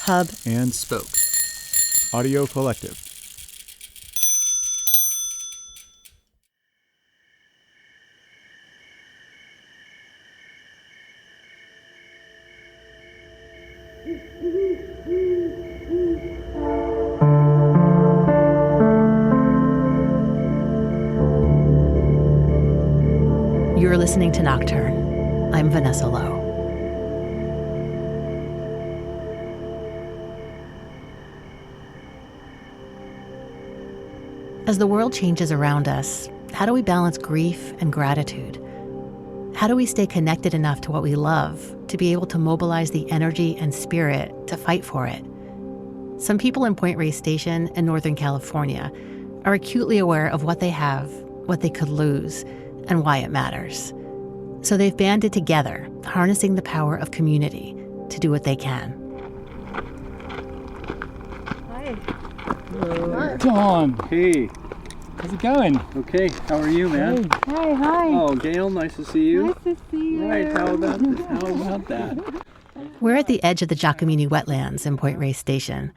hub, and spoke. Audio Collective. You're listening to Nocturne. I'm Vanessa Lowe. As the world changes around us, how do we balance grief and gratitude? How do we stay connected enough to what we love to be able to mobilize the energy and spirit to fight for it? Some people in Point Reyes Station in Northern California are acutely aware of what they have, what they could lose, and why it matters. So they've banded together, harnessing the power of community to do what they can. Hi. Hello. Dawn. Hey. How's it going? Okay. How are you, man? Hey. Hi. Oh, Gail, nice to see you. Nice to see you. Right. How about this? How about that? We're at the edge of the Giacomini wetlands in Point Reyes Station.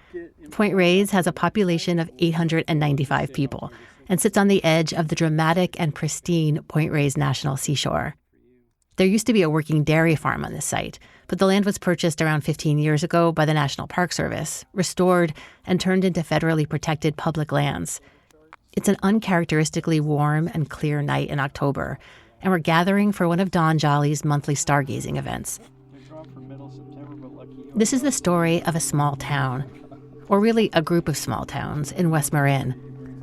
Point Reyes has a population of 895 people and sits on the edge of the dramatic and pristine Point Reyes National Seashore. There used to be a working dairy farm on this site, but the land was purchased around 15 years ago by the National Park Service, restored, and turned into federally protected public lands. It's an uncharacteristically warm and clear night in October, and we're gathering for one of Don Jolly's monthly stargazing events. This is the story of a small town, or really a group of small towns in West Marin.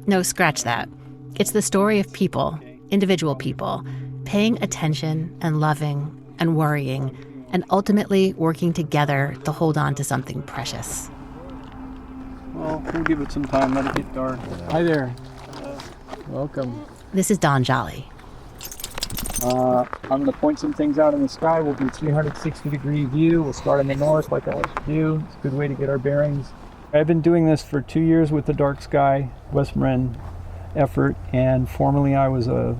No, scratch that. It's the story of people, individual people, paying attention and loving and worrying and ultimately working together to hold on to something precious. Well, we'll give it some time. Let it get dark. Hi there. Welcome. This is Don Jolly. I'm going to point some things out in the sky. We'll do a 360-degree view. We'll start in the north like I always do. It's a good way to get our bearings. I've been doing this for 2 years with the Dark Sky West Marin effort, and formerly I was a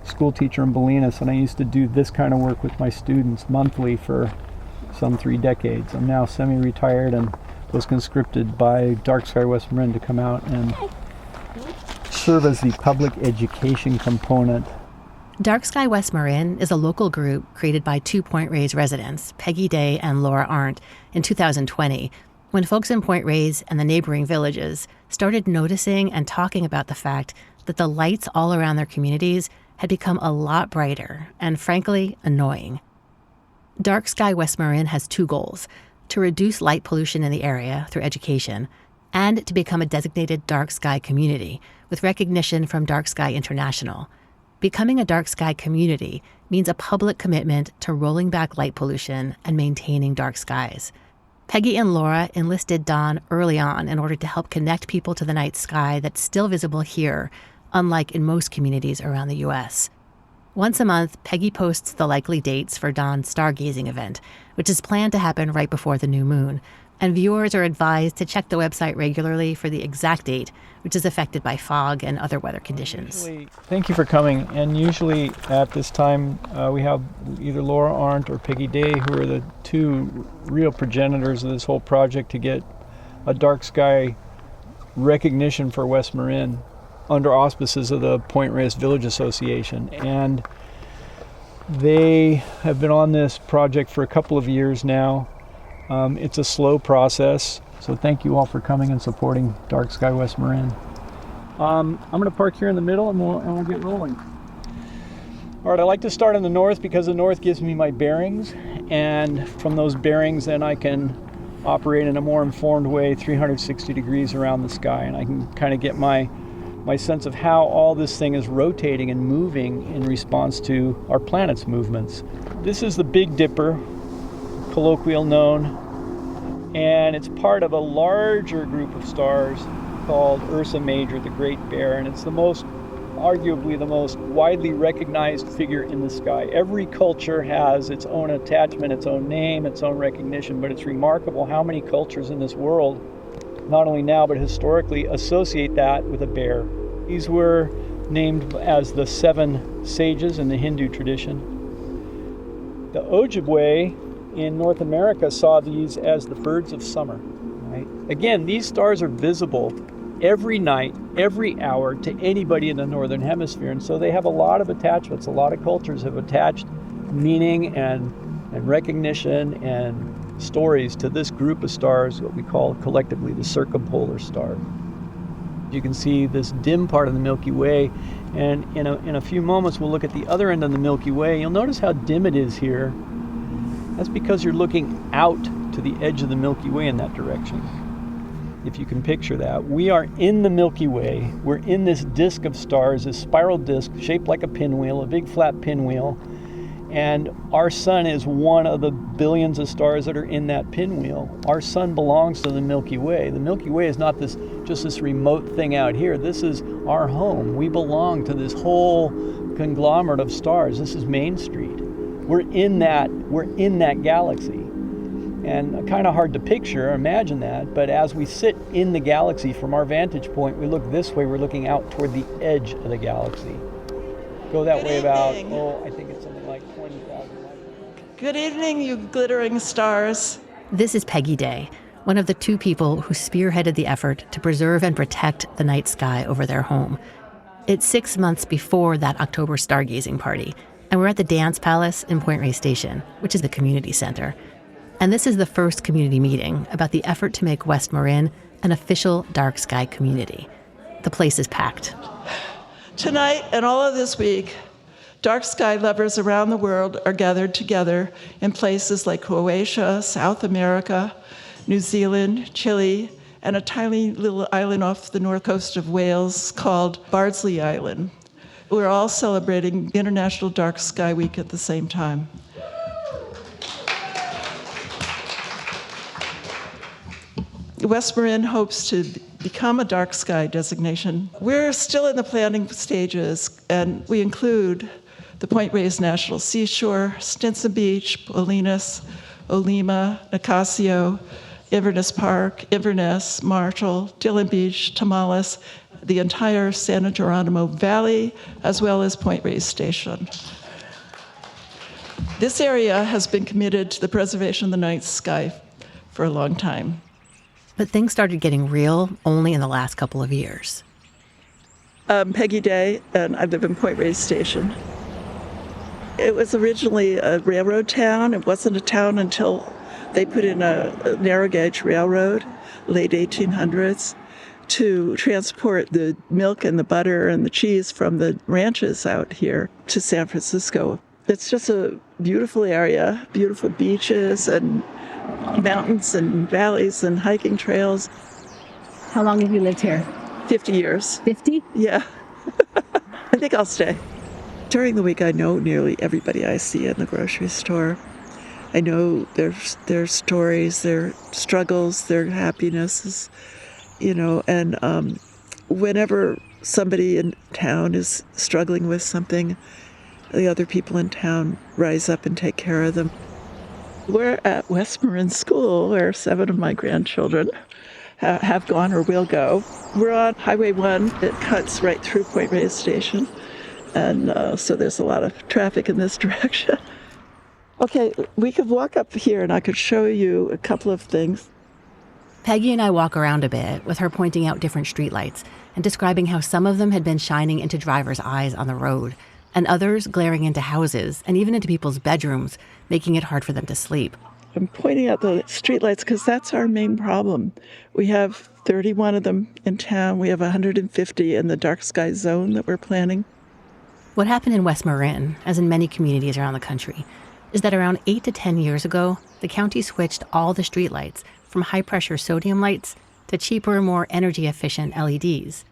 school teacher in Bolinas, and I used to do this kind of work with my students monthly for some 3 decades. I'm now semi-retired and was conscripted by Dark Sky West Marin to come out and serve as the public education component. Dark Sky West Marin is a local group created by 2 Point Reyes residents, Peggy Day and Laura Arndt, in 2020, when folks in Point Reyes and the neighboring villages started noticing and talking about the fact that the lights all around their communities had become a lot brighter and, frankly, annoying. Dark Sky West Marin has 2 goals: to reduce light pollution in the area through education, and to become a designated dark sky community with recognition from Dark Sky International. Becoming a dark sky community means a public commitment to rolling back light pollution and maintaining dark skies. Peggy and Laura enlisted Don early on in order to help connect people to the night sky that's still visible here, unlike in most communities around the U.S. Once a month, Peggy posts the likely dates for Don's stargazing event, which is planned to happen right before the new moon, and viewers are advised to check the website regularly for the exact date, which is affected by fog and other weather conditions. Thank you for coming. And usually at this time, we have either Laura Arndt or Peggy Day, who are the 2 real progenitors of this whole project to get a dark sky recognition for West Marin under auspices of the Point Reyes Village Association. And they have been on this project for a couple of years now. It's a slow process, so thank you all for coming and supporting Dark Sky West Marin. I'm going to park here in the middle and we'll get rolling. All right, I like to start in the north because the north gives me my bearings, and from those bearings then I can operate in a more informed way 360 degrees around the sky, and I can kind of get my sense of how all this thing is rotating and moving in response to our planet's movements. This is the Big Dipper, colloquial known, and it's part of a larger group of stars called Ursa Major, the Great Bear, and it's arguably the most widely recognized figure in the sky. Every culture has its own attachment, its own name, its own recognition, but it's remarkable how many cultures in this world, not only now but historically, associate that with a bear. These were named as the 7 sages in the Hindu tradition. The Ojibwe in North America saw these as the birds of summer. Right? Again, these stars are visible every night, every hour to anybody in the Northern Hemisphere. And so they have a lot of attachments. A lot of cultures have attached meaning and recognition and stories to this group of stars, what we call collectively the circumpolar stars. You can see this dim part of the Milky Way, and in a few moments we'll look at the other end of the Milky Way. You'll notice how dim it is here. That's because you're looking out to the edge of the Milky Way in that direction. If you can picture that. We are in the Milky Way. We're in this disk of stars, this spiral disk shaped like a pinwheel, a big flat pinwheel. And our sun is one of the billions of stars that are in that pinwheel. Our sun belongs to the Milky Way. The Milky Way is not just this remote thing out here. This is our home. We belong to this whole conglomerate of stars. This is Main Street. We're in that galaxy. And kind of hard to picture or imagine that, but as we sit in the galaxy from our vantage point, we look this way, we're looking out toward the edge of the galaxy. Go that way about, I think it's something like 20,000 light years. Good evening, you glittering stars. This is Peggy Day, one of the two people who spearheaded the effort to preserve and protect the night sky over their home. It's 6 months before that October stargazing party, and we're at the Dance Palace in Point Reyes Station, which is the community center. And this is the first community meeting about the effort to make West Marin an official dark sky community. The place is packed. Tonight and all of this week, dark sky lovers around the world are gathered together in places like Croatia, South America, New Zealand, Chile, and a tiny little island off the north coast of Wales called Bardsley Island. We're all celebrating International Dark Sky Week at the same time. West Marin hopes to become a dark sky designation. We're still in the planning stages, and we include the Point Reyes National Seashore, Stinson Beach, Bolinas, Olima, Nicasio, Inverness Park, Inverness, Marshall, Dillon Beach, Tamales, the entire San Geronimo Valley, as well as Point Reyes Station. This area has been committed to the preservation of the night sky for a long time. But things started getting real only in the last couple of years. I'm Peggy Day, and I live in Point Reyes Station. It was originally a railroad town. It wasn't a town until they put in a narrow gauge railroad, late 1800s, to transport the milk and the butter and the cheese from the ranches out here to San Francisco. It's just a beautiful area, beautiful beaches and mountains and valleys and hiking trails. How long have you lived here? 50 years. 50? Yeah. I think I'll stay. During the week, I know nearly everybody I see in the grocery store. I know their stories, their struggles, their happinesses, and whenever somebody in town is struggling with something, the other people in town rise up and take care of them. We're at West Marin School, where 7 of my grandchildren have gone or will go. We're on Highway 1. It cuts right through Point Reyes Station, and so there's a lot of traffic in this direction. Okay, we could walk up here, and I could show you a couple of things. Peggy and I walk around a bit, with her pointing out different streetlights and describing how some of them had been shining into drivers' eyes on the road, and others glaring into houses and even into people's bedrooms, making it hard for them to sleep. I'm pointing out the streetlights because that's our main problem. We have 31 of them in town. We have 150 in the dark sky zone that we're planning. What happened in West Marin, as in many communities around the country, is that around 8 to 10 years ago, the county switched all the streetlights from high-pressure sodium lights to cheaper, more energy-efficient LEDs.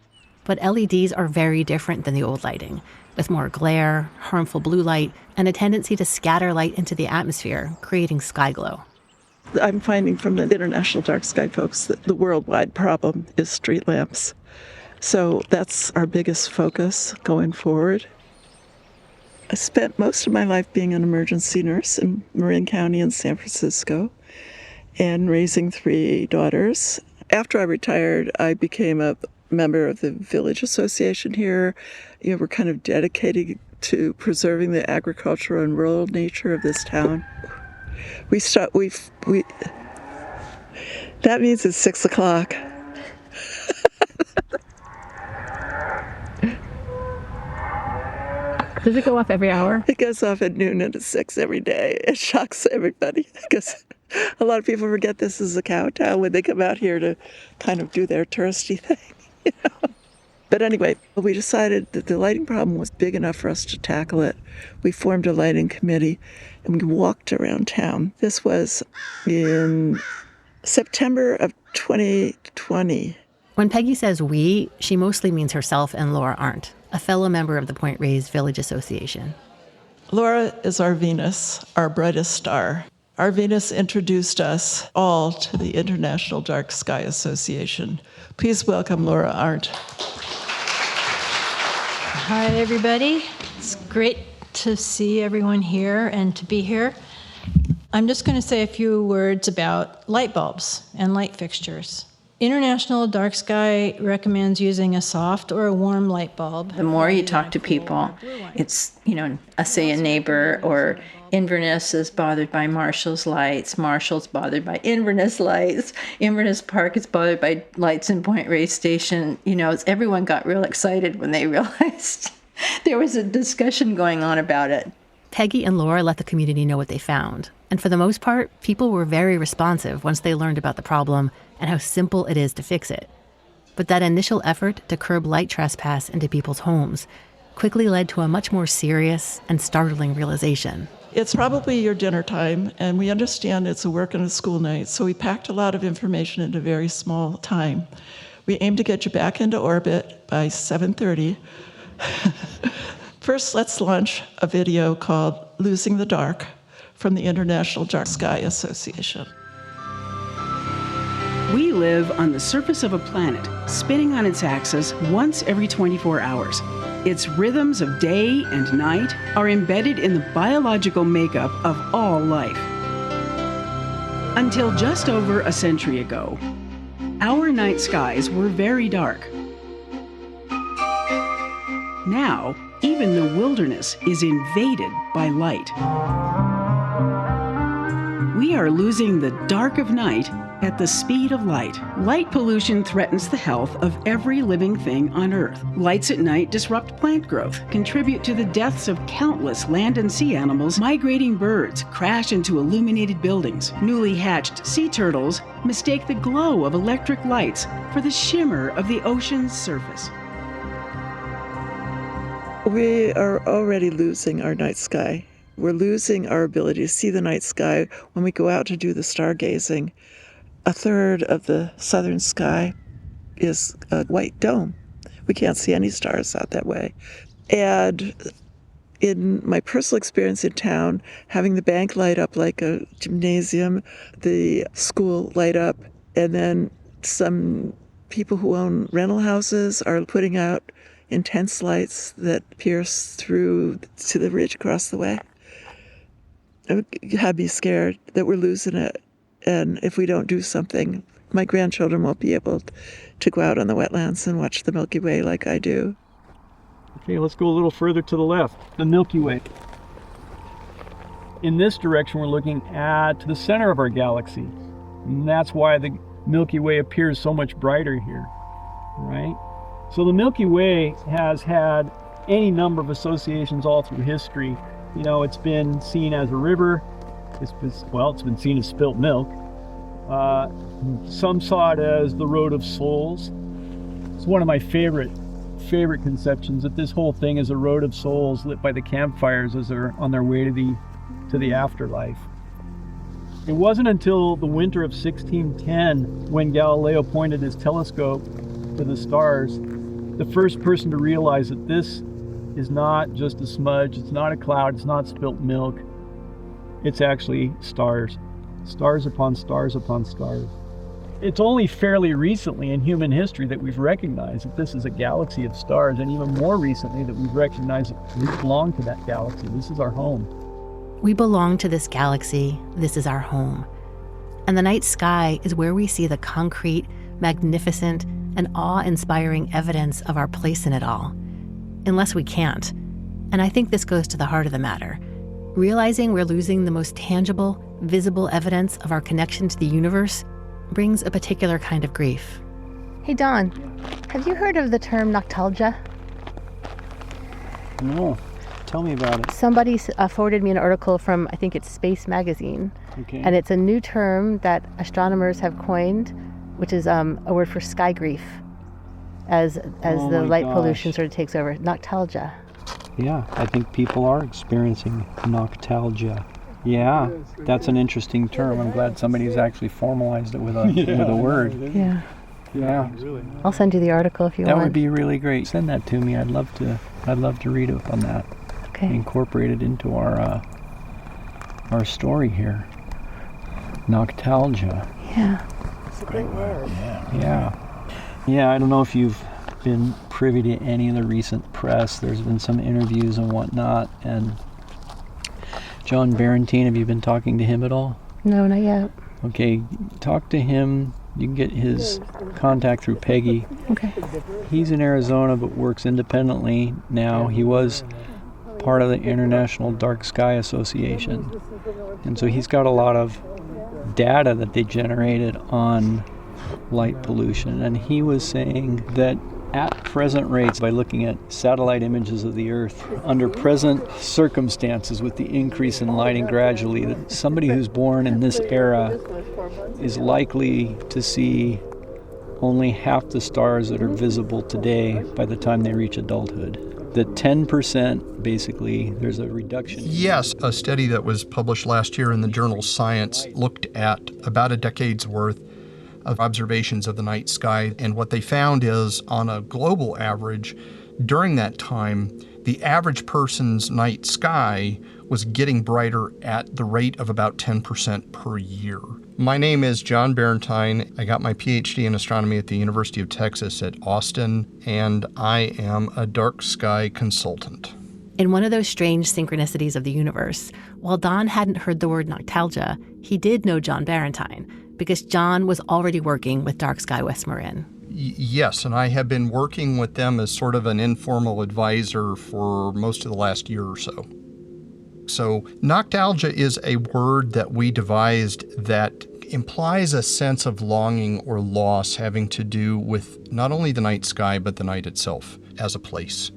But LEDs are very different than the old lighting, with more glare, harmful blue light, and a tendency to scatter light into the atmosphere, creating sky glow. I'm finding from the International Dark Sky folks that the worldwide problem is street lamps. So that's our biggest focus going forward. I spent most of my life being an emergency nurse in Marin County in San Francisco and raising 3 daughters. After I retired, I became a member of the Village Association here. We're kind of dedicated to preserving the agricultural and rural nature of this town. That means it's 6 o'clock. Does it go off every hour? It goes off at noon and at 6 every day. It shocks everybody because a lot of people forget this is a cow town when they come out here to kind of do their touristy thing. But anyway, we decided that the lighting problem was big enough for us to tackle it. We formed a lighting committee and we walked around town. This was in September of 2020. When Peggy says we, she mostly means herself and Laura Arndt, a fellow member of the Point Reyes Village Association. Laura is our Venus, our brightest star. Our Venus introduced us all to the International Dark Sky Association. Please welcome Laura Arndt. Hi, everybody. It's great to see everyone here and to be here. I'm just going to say a few words about light bulbs and light fixtures. International Dark Sky recommends using a soft or a warm light bulb. The more you talk to people, it's, say a neighbor or Inverness is bothered by Marshall's lights, Marshall's bothered by Inverness lights, Inverness Park is bothered by lights in Point Reyes Station. Everyone got real excited when they realized there was a discussion going on about it. Peggy and Laura let the community know what they found. And for the most part, people were very responsive once they learned about the problem and how simple it is to fix it. But that initial effort to curb light trespass into people's homes quickly led to a much more serious and startling realization. It's probably your dinner time, and we understand it's a work and a school night, so we packed a lot of information into very small time. We aim to get you back into orbit by 7:30. First, let's launch a video called Losing the Dark from the International Dark Sky Association. We live on the surface of a planet, spinning on its axis once every 24 hours. Its rhythms of day and night are embedded in the biological makeup of all life. Until just over a century ago, our night skies were very dark. Now, even the wilderness is invaded by light. We are losing the dark of night at the speed of light. Light pollution threatens the health of every living thing on Earth. Lights at night disrupt plant growth, contribute to the deaths of countless land and sea animals. Migrating birds crash into illuminated buildings. Newly hatched sea turtles mistake the glow of electric lights for the shimmer of the ocean's surface. We are already losing our night sky. We're losing our ability to see the night sky when we go out to do the stargazing. A third of the southern sky is a white dome. We can't see any stars out that way. And in my personal experience in town, having the bank light up like a gymnasium, the school light up, and then some people who own rental houses are putting out intense lights that pierce through to the ridge across the way. It had me scared that we're losing it. And if we don't do something, my grandchildren won't be able to go out on the wetlands and watch the Milky Way like I do. Okay, let's go a little further to the left, the Milky Way. In this direction, we're looking at the center of our galaxy. And that's why the Milky Way appears so much brighter here, right? So the Milky Way has had any number of associations all through history. It's been seen as a river. It's been seen as spilt milk. Some saw it as the road of souls. It's one of my favorite conceptions, that this whole thing is a road of souls lit by the campfires as they're on their way to the afterlife. It wasn't until the winter of 1610, when Galileo pointed his telescope to the stars, the first person to realize that this is not just a smudge, it's not a cloud, it's not spilt milk. It's actually stars. Stars upon stars upon stars. It's only fairly recently in human history that we've recognized that this is a galaxy of stars, and even more recently that we've recognized that we belong to that galaxy. This is our home. We belong to this galaxy. This is our home. And the night sky is where we see the concrete, magnificent, and awe-inspiring evidence of our place in it all. Unless we can't. And I think this goes to the heart of the matter. Realizing we're losing the most tangible, visible evidence of our connection to the universe brings a particular kind of grief. Hey, Don, have you heard of the term Noctalgia? No. Tell me about it. Somebody forwarded me an article from, I think it's Space Magazine. Okay. And it's a new term that astronomers have coined, which is a word for sky grief, as the light pollution sort of takes over. Noctalgia. Yeah, I think people are experiencing noctalgia. Yeah, that's an interesting term. I'm glad somebody's actually formalized it with a word. Yeah. Yeah. I'll send you the article if you want. That would be really great. Send that to me. I'd love to read up on that. Okay. Incorporate it into our story here. Noctalgia. Yeah. It's a great word. Yeah, I don't know if you've been privy to any of the recent press. There's been some interviews and whatnot. And John Barentine, have you been talking to him at all? No, not yet. Okay, talk to him. You can get his contact through Peggy. Okay. He's in Arizona but works independently now. He was part of the International Dark Sky Association. And so he's got a lot of data that they generated on light pollution. And he was saying that at present rates, by looking at satellite images of the Earth, under present circumstances with the increase in lighting gradually, that somebody who's born in this era is likely to see only half the stars that are visible today by the time they reach adulthood. The 10%, basically, there's a reduction. Yes, a study that was published last year in the journal Science looked at about a decade's worth of observations of the night sky, and what they found is, on a global average, during that time, the average person's night sky was getting brighter at the rate of about 10% per year. My name is John Barentine. I got my PhD in astronomy at the University of Texas at Austin, and I am a dark sky consultant. In one of those strange synchronicities of the universe, while Don hadn't heard the word Noctalgia, he did know John Barentine, because John was already working with Dark Sky West Marin. Yes, and I have been working with them as sort of an informal advisor for most of the last year or so. So noctalgia is a word that we devised that implies a sense of longing or loss having to do with not only the night sky, but the night itself as a place.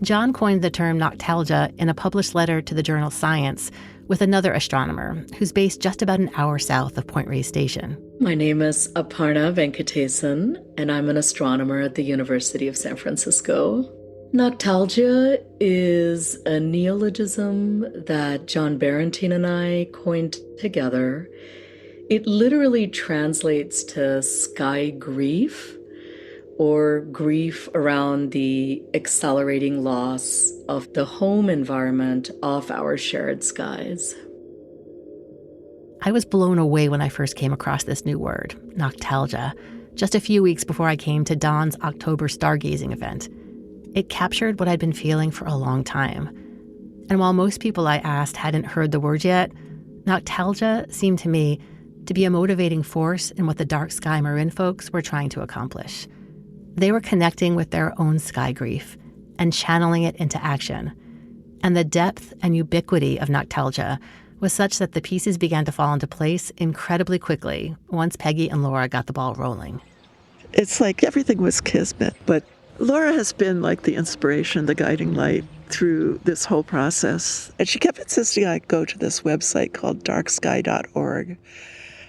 John coined the term Noctalgia in a published letter to the journal Science with another astronomer who's based just about an hour south of Point Reyes Station. My name is Aparna Venkatesan, and I'm an astronomer at the University of San Francisco. Noctalgia is a neologism that John Barentine and I coined together. It literally translates to sky grief, or grief around the accelerating loss of the home environment of our shared skies. I was blown away when I first came across this new word, Noctalgia, just a few weeks before I came to Don's October stargazing event. It captured what I'd been feeling for a long time. And while most people I asked hadn't heard the word yet, Noctalgia seemed to me to be a motivating force in what the Dark Sky Marin folks were trying to accomplish. They were connecting with their own sky grief and channeling it into action. And the depth and ubiquity of Noctalgia was such that the pieces began to fall into place incredibly quickly once Peggy and Laura got the ball rolling. It's like everything was kismet, but Laura has been like the inspiration, the guiding light through this whole process. And she kept insisting I go to this website called darksky.org.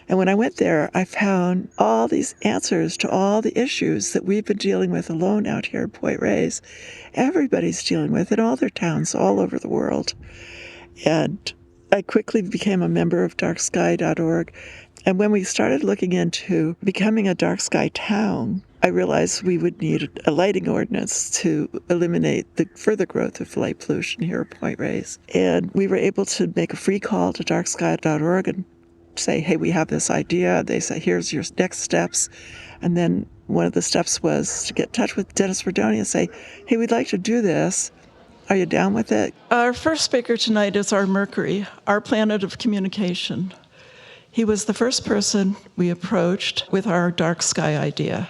And when I went there, I found all these answers to all the issues that we've been dealing with alone out here in Point Reyes. Everybody's dealing with in all their towns all over the world. And I quickly became a member of darksky.org. And when we started looking into becoming a dark sky town, I realized we would need a lighting ordinance to eliminate the further growth of light pollution here at Point Reyes. And we were able to make a free call to darksky.org and say, hey, we have this idea. They say, here's your next steps. And then one of the steps was to get in touch with Dennis Verdoni and say, hey, we'd like to do this. Are you down with it? Our first speaker tonight is our Mercury, our planet of communication. He was the first person we approached with our dark sky idea.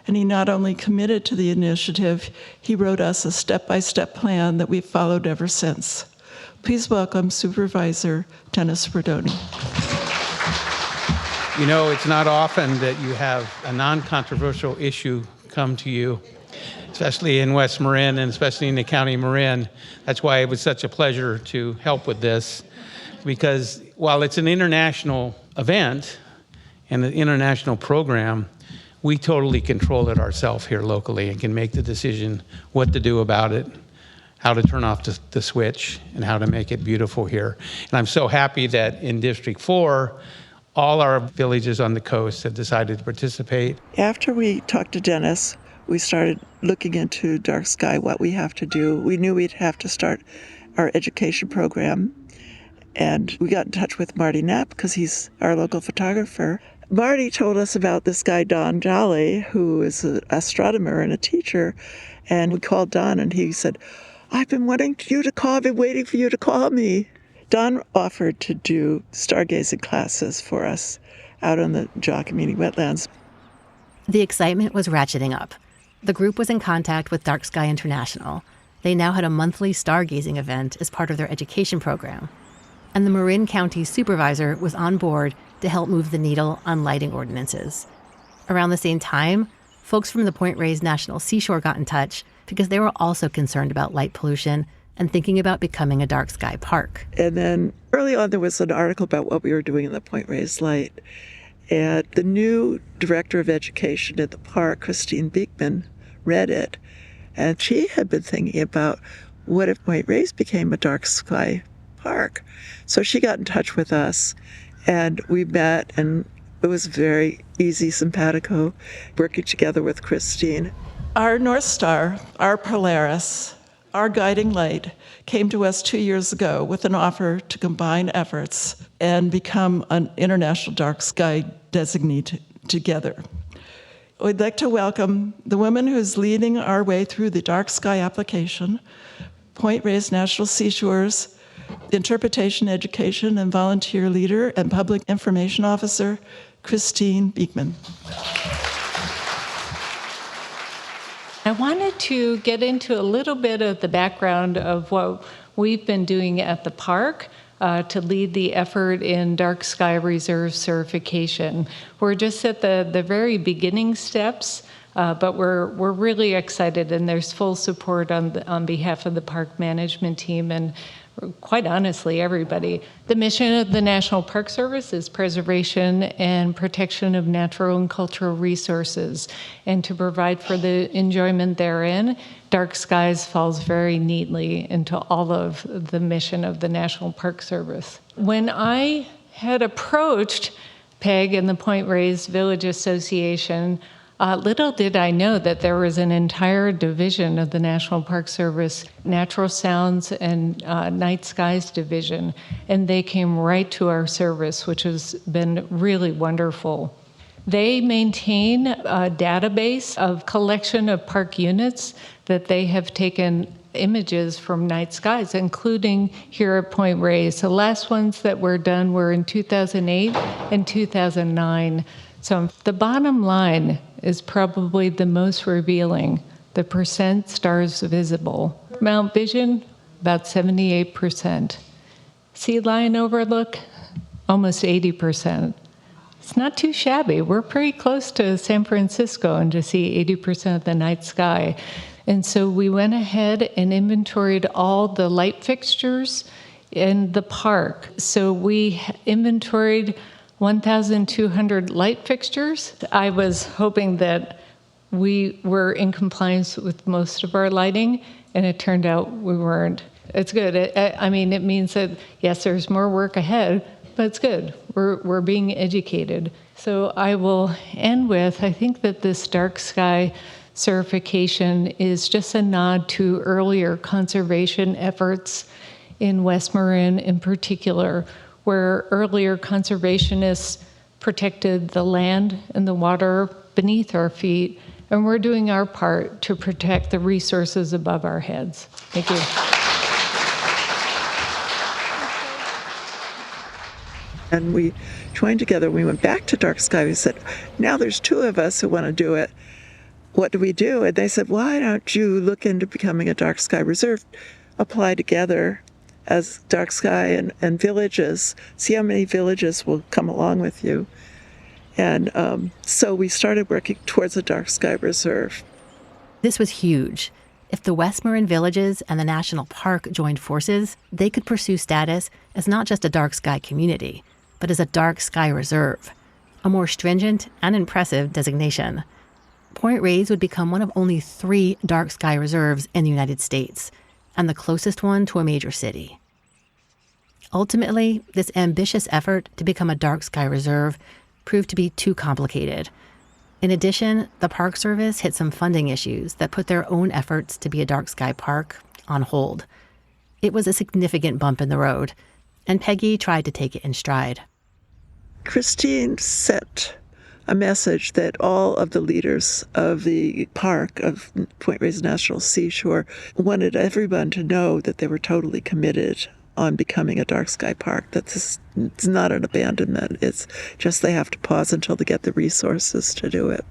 And he not only committed to the initiative, he wrote us a step-by-step plan that we've followed ever since. Please welcome Supervisor Dennis Verdoni. You know, it's not often that you have a non-controversial issue come to you, especially in West Marin and especially in the County of Marin. That's why it was such a pleasure to help with this, because while it's an international event and an international program, we totally control it ourselves here locally and can make the decision what to do about it, how to turn off the switch, and how to make it beautiful here. And I'm so happy that in District 4, all our villages on the coast have decided to participate. After we talked to Dennis, we started looking into dark sky, what we have to do. We knew we'd have to start our education program. And we got in touch with Marty Knapp because he's our local photographer. Marty told us about this guy, Don Jolly, who is an astronomer and a teacher. And we called Don and he said, I've been waiting for you to call me. Don offered to do stargazing classes for us out on the Jacquemini wetlands. The excitement was ratcheting up. The group was in contact with Dark Sky International. They now had a monthly stargazing event as part of their education program. And the Marin County supervisor was on board to help move the needle on lighting ordinances. Around the same time, folks from the Point Reyes National Seashore got in touch because they were also concerned about light pollution and thinking about becoming a dark sky park. And then early on, there was an article about what we were doing in the Point Reyes Light. And the new director of education at the park, Christine Beekman, read it. And she had been thinking about what if Point Reyes became a dark sky park. So she got in touch with us and we met, and it was very easy, simpatico, working together with Christine. Our North Star, our Polaris, our guiding light, came to us 2 years ago with an offer to combine efforts and become an international dark sky designee together. We'd like to welcome the woman who's leading our way through the dark sky application, Point Reyes National Seashores Interpretation, Education, and Volunteer Leader and Public Information Officer, Christine Beekman. I wanted to get into a little bit of the background of what we've been doing at the park to lead the effort in Dark Sky Reserve certification. We're just at the very beginning steps, but we're really excited, and there's full support on behalf of the park management team and quite honestly, everybody. The mission of the National Park Service is preservation and protection of natural and cultural resources, and to provide for the enjoyment therein. Dark Skies falls very neatly into all of the mission of the National Park Service. When I had approached PEG and the Point Reyes Village Association, little did I know that there was an entire division of the National Park Service, Natural Sounds and Night Skies Division, and they came right to our service, which has been really wonderful. They maintain a database of collection of park units that they have taken images from night skies, including here at Point Reyes. The last ones that were done were in 2008 and 2009. So the bottom line is probably the most revealing, the percent stars visible. Mount Vision, about 78%. Sea Lion Overlook, almost 80%. It's not too shabby. We're pretty close to San Francisco and to see 80% of the night sky. And so we went ahead and inventoried all the light fixtures in the park. So we inventoried 1,200 light fixtures. I was hoping that we were in compliance with most of our lighting, and it turned out we weren't. It's good. I mean, it means that, yes, there's more work ahead, but it's good. We're being educated. So I will end with, I think that this dark sky certification is just a nod to earlier conservation efforts in West Marin in particular, where earlier conservationists protected the land and the water beneath our feet, and we're doing our part to protect the resources above our heads. Thank you. And we joined together. We went back to Dark Sky. We said, now there's two of us who want to do it. What do we do? And they said, why don't you look into becoming a Dark Sky Reserve, apply together as Dark Sky and villages, see how many villages will come along with you. And so we started working towards a dark sky reserve. This was huge. If the West Marin villages and the national park joined forces, they could pursue status as not just a dark sky community, but as a dark sky reserve, a more stringent and impressive designation. Point Reyes would become one of only 3 dark sky reserves in the United States, and the closest one to a major city. Ultimately, this ambitious effort to become a dark sky reserve proved to be too complicated. In addition, the Park Service hit some funding issues that put their own efforts to be a dark sky park on hold. It was a significant bump in the road, and Peggy tried to take it in stride. Christine sent a message that all of the leaders of the park of Point Reyes National Seashore wanted everyone to know that they were totally committed on becoming a dark sky park. It's not an abandonment. It's just they have to pause until they get the resources to do it.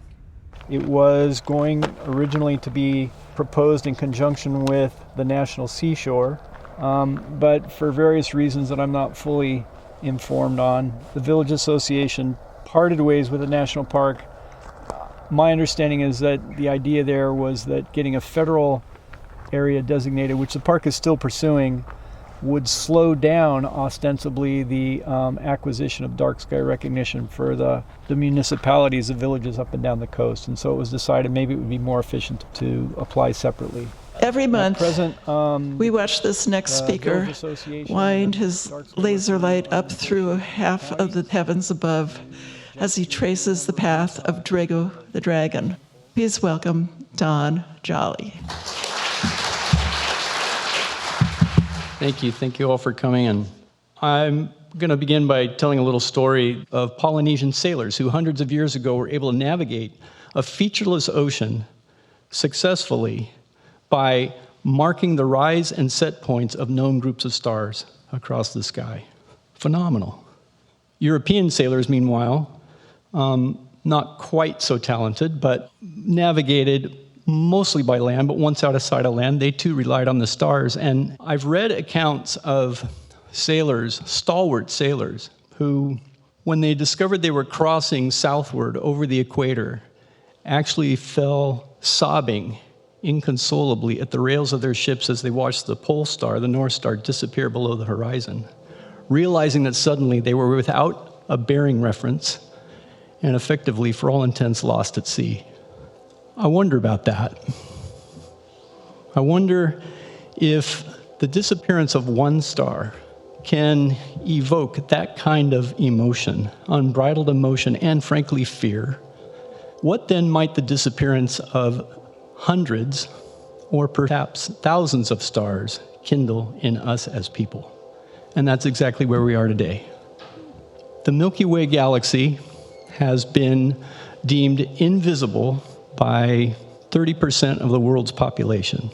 It was going originally to be proposed in conjunction with the National Seashore, but for various reasons that I'm not fully informed on, the Village Association parted ways with the National Park. My understanding is that the idea there was that getting a federal area designated, which the park is still pursuing, would slow down ostensibly the acquisition of dark sky recognition for the municipalities of villages up and down the coast. And so it was decided maybe it would be more efficient to apply separately. Every month, we watch this next speaker wind his laser light up through half of the heavens above as he traces the path of Drago the dragon. Please welcome Don Jolly. Thank you all for coming in. I'm going to begin by telling a little story of Polynesian sailors who hundreds of years ago were able to navigate a featureless ocean successfully by marking the rise and set points of known groups of stars across the sky. Phenomenal. European sailors, meanwhile, not quite so talented, but navigated mostly by land, but once outside of land, they too relied on the stars. And I've read accounts of sailors, stalwart sailors, who, when they discovered they were crossing southward over the equator, actually fell sobbing inconsolably at the rails of their ships as they watched the pole star, the North Star, disappear below the horizon, realizing that suddenly they were without a bearing reference and effectively, for all intents, lost at sea. I wonder about that. I wonder if the disappearance of one star can evoke that kind of emotion, unbridled emotion, and frankly, fear. What then might the disappearance of hundreds or perhaps thousands of stars kindle in us as people? And that's exactly where we are today. The Milky Way galaxy has been deemed invisible by 30% of the world's population.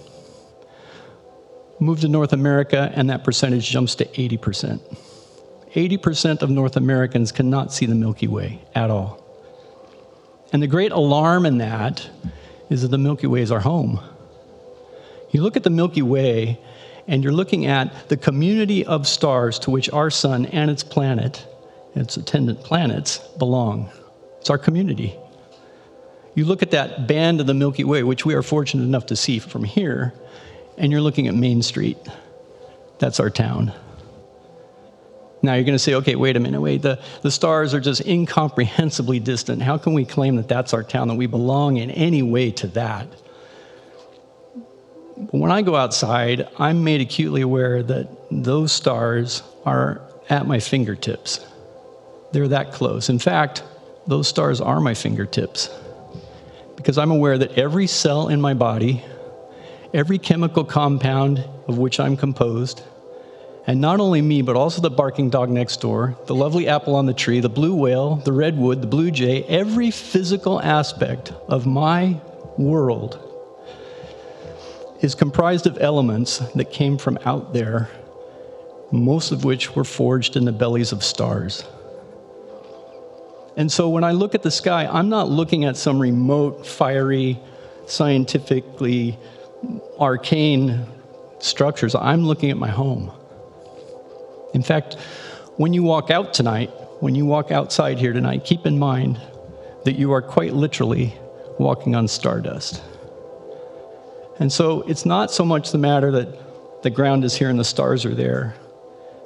Move to North America, and that percentage jumps to 80%. 80% of North Americans cannot see the Milky Way at all. And the great alarm in that is that the Milky Way is our home. You look at the Milky Way, and you're looking at the community of stars to which our sun and its planet, its attendant planets, belong. It's our community. You look at that band of the Milky Way, which we are fortunate enough to see from here, and you're looking at Main Street. That's our town. Now you're going to say, okay, wait a minute, the stars are just incomprehensibly distant. How can we claim that that's our town, that we belong in any way to that? But when I go outside, I'm made acutely aware that those stars are at my fingertips. They're that close. In fact, those stars are my fingertips, because I'm aware that every cell in my body, every chemical compound of which I'm composed, and not only me, but also the barking dog next door, the lovely apple on the tree, the blue whale, the redwood, the blue jay, every physical aspect of my world is comprised of elements that came from out there, most of which were forged in the bellies of stars. And so when I look at the sky, I'm not looking at some remote, fiery, scientifically arcane structures. I'm looking at my home. In fact, when you walk out tonight, when you walk outside here tonight, keep in mind that you are quite literally walking on stardust. And so it's not so much the matter that the ground is here and the stars are there,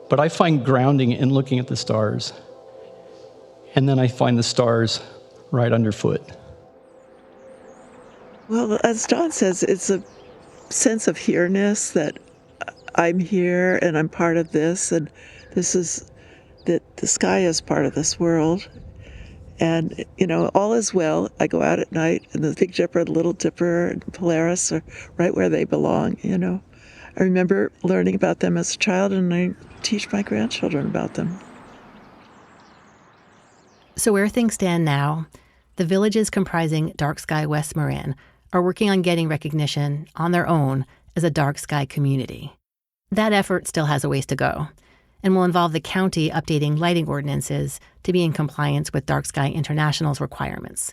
but I find grounding in looking at the stars, and then I find the stars right underfoot. Well, as Don says, it's a sense of here-ness, that I'm here and I'm part of this, and that the sky is part of this world. And, all is well. I go out at night, and the Big Dipper, the Little Dipper, and Polaris are right where they belong, I remember learning about them as a child, and I teach my grandchildren about them. So where things stand now, the villages comprising Dark Sky West Marin are working on getting recognition on their own as a dark sky community. That effort still has a ways to go, and will involve the county updating lighting ordinances to be in compliance with Dark Sky International's requirements.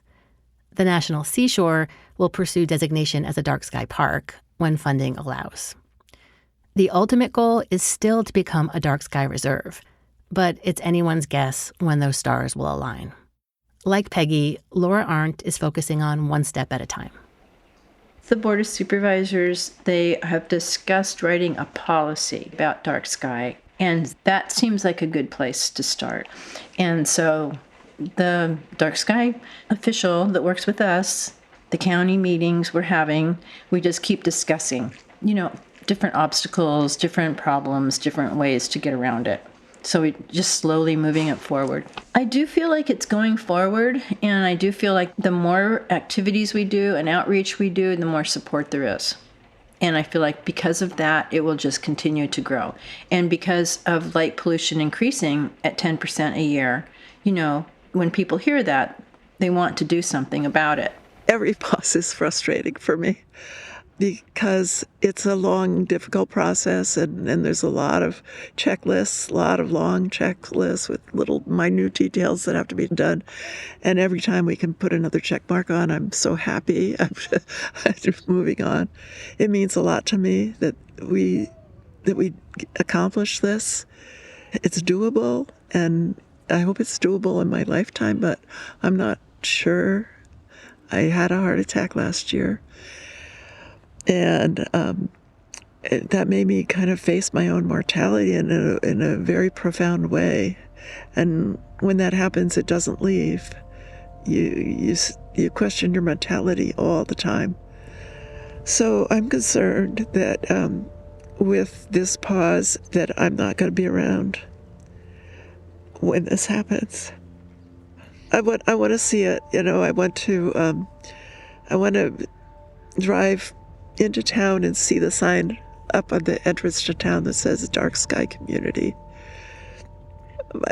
The National Seashore will pursue designation as a dark sky park when funding allows. The ultimate goal is still to become a dark sky reserve, but it's anyone's guess when those stars will align. Like Peggy, Laura Arndt is focusing on one step at a time. The Board of Supervisors, they have discussed writing a policy about dark sky, and that seems like a good place to start. And so the dark sky official that works with us, the county meetings we're having, we just keep discussing, different obstacles, different problems, different ways to get around it. So we're just slowly moving it forward. I do feel like it's going forward, and I do feel like the more activities we do and outreach we do, the more support there is. And I feel like because of that, it will just continue to grow. And because of light pollution increasing at 10% a year, when people hear that, they want to do something about it. Every pause is frustrating for me because it's a long, difficult process, and there's a lot of checklists, a lot of long checklists with little minute details that have to be done. And every time we can put another check mark on, I'm so happy. I'm just moving on. It means a lot to me that we accomplish this. It's doable, and I hope it's doable in my lifetime, but I'm not sure. I had a heart attack last year. And that made me kind of face my own mortality in a very profound way. And when that happens, it doesn't leave. You question your mortality all the time. So I'm concerned that with this pause, that I'm not going to be around when this happens. I want to see it. I want to drive into town and see the sign up on the entrance to town that says Dark Sky Community.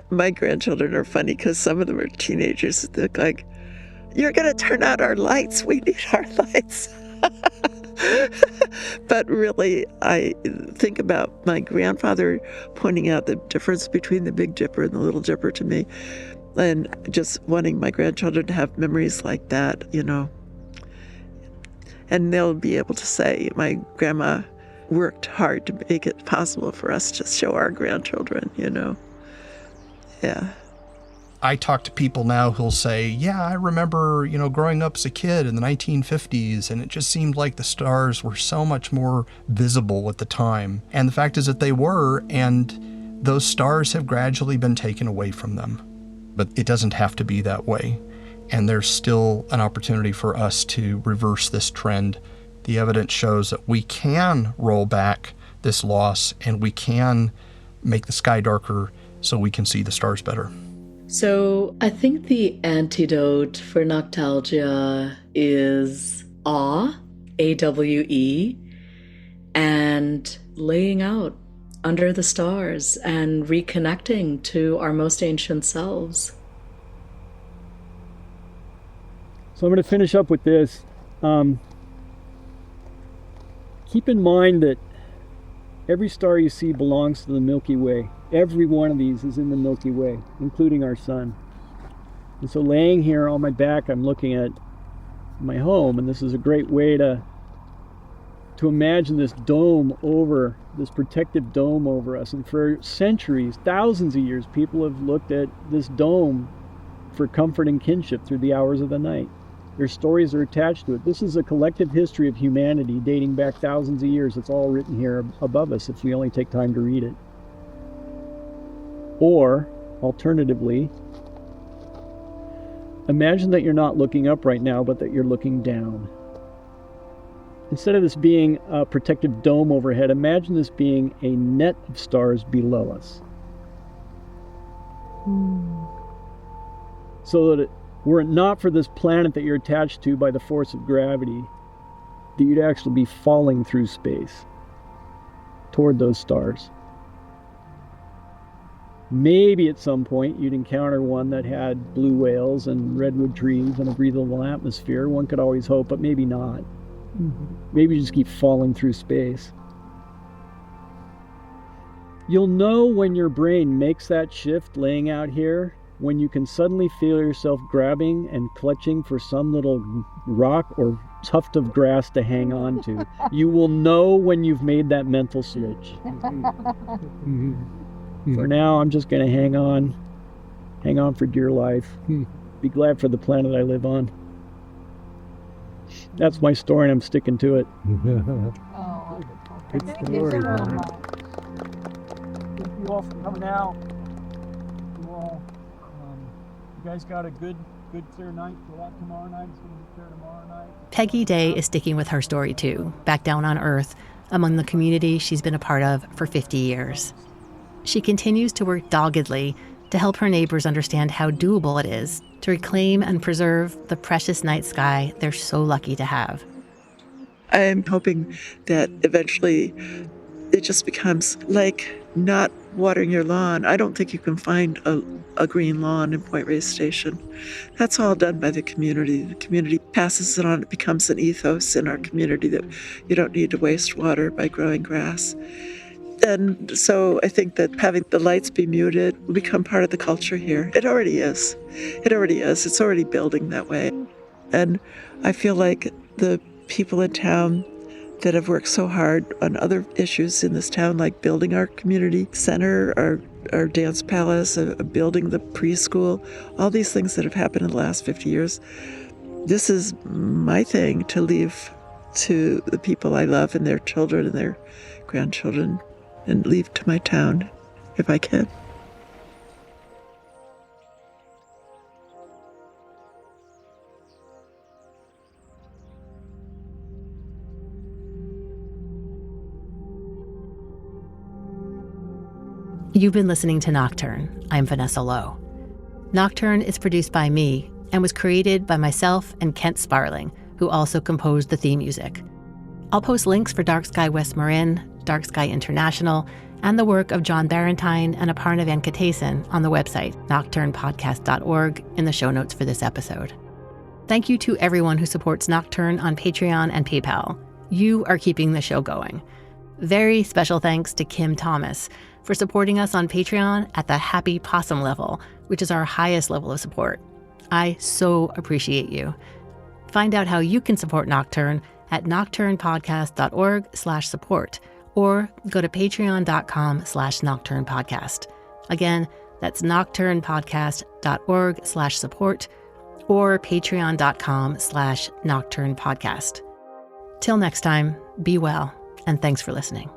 My grandchildren are funny because some of them are teenagers. They're like, "You're going to turn out our lights. We need our lights." But really, I think about my grandfather pointing out the difference between the Big Dipper and the Little Dipper to me, and just wanting my grandchildren to have memories like that, And they'll be able to say, my grandma worked hard to make it possible for us to show our grandchildren, Yeah. I talk to people now who'll say, yeah, I remember, growing up as a kid in the 1950s, and it just seemed like the stars were so much more visible at the time. And the fact is that they were, and those stars have gradually been taken away from them. But it doesn't have to be that way. And there's still an opportunity for us to reverse this trend. The evidence shows that we can roll back this loss, and we can make the sky darker so we can see the stars better. So I think the antidote for Noctalgia is awe, A-W-E, and laying out under the stars and reconnecting to our most ancient selves. So I'm going to finish up with this. Keep in mind that every star you see belongs to the Milky Way. Every one of these is in the Milky Way, including our sun. And so laying here on my back, I'm looking at my home, and this is a great way to imagine this dome over this protective dome over us. And for centuries, thousands of years, people have looked at this dome for comfort and kinship through the hours of the night. Their stories are attached to it. This is a collective history of humanity dating back thousands of years. It's all written here above us if we only take time to read it. Or, alternatively, imagine that you're not looking up right now, but that you're looking down. Instead of this being a protective dome overhead, imagine this being a net of stars below us. So that were it not for this planet that you're attached to by the force of gravity, that you'd actually be falling through space toward those stars. Maybe at some point you'd encounter one that had blue whales and redwood trees and a breathable atmosphere. One could always hope, but maybe not. Maybe you just keep falling through space. You'll know when your brain makes that shift laying out here, when you can suddenly feel yourself grabbing and clutching for some little rock or tuft of grass to hang on to. You will know when you've made that mental switch. For now, I'm just going to hang on for dear life. Be glad for the planet I live on. That's my story, and I'm sticking to it. Good story. Thank you all for coming out. You guys got a good clear night. Go out tomorrow night. It's going to be clear tomorrow night. Peggy Day is sticking with her story too, back down on Earth, among the community she's been a part of for 50 years. She continues to work doggedly to help her neighbors understand how doable it is to reclaim and preserve the precious night sky they're so lucky to have. I'm hoping that eventually it just becomes like not watering your lawn. I don't think you can find a green lawn in Point Reyes Station. That's all done by the community. The community passes it on. It becomes an ethos in our community that you don't need to waste water by growing grass. And so I think that having the lights be muted will become part of the culture here. It already is. It already is. It's already building that way. And I feel like the people in town that have worked so hard on other issues in this town, like building our community center, our dance palace, building the preschool, all these things that have happened in the last 50 years, this is my thing to leave to the people I love and their children and their grandchildren, and leave to my town if I can. You've been listening to Nocturne. I'm Vanessa Lowe. Nocturne is produced by me and was created by myself and Kent Sparling, who also composed the theme music. I'll post links for Dark Sky West Marin, Dark Sky International, and the work of John Barentine and Aparna Venkatesan on the website, nocturnepodcast.org, in the show notes for this episode. Thank you to everyone who supports Nocturne on Patreon and PayPal. You are keeping the show going. Very special thanks to Kim Thomas for supporting us on Patreon at the Happy Possum level, which is our highest level of support. I so appreciate you. Find out how you can support Nocturne at nocturnepodcast.org/support, or go to patreon.com/nocturnepodcast. Again, that's nocturnepodcast.org/support or patreon.com/nocturnepodcast. Till next time, be well, and thanks for listening.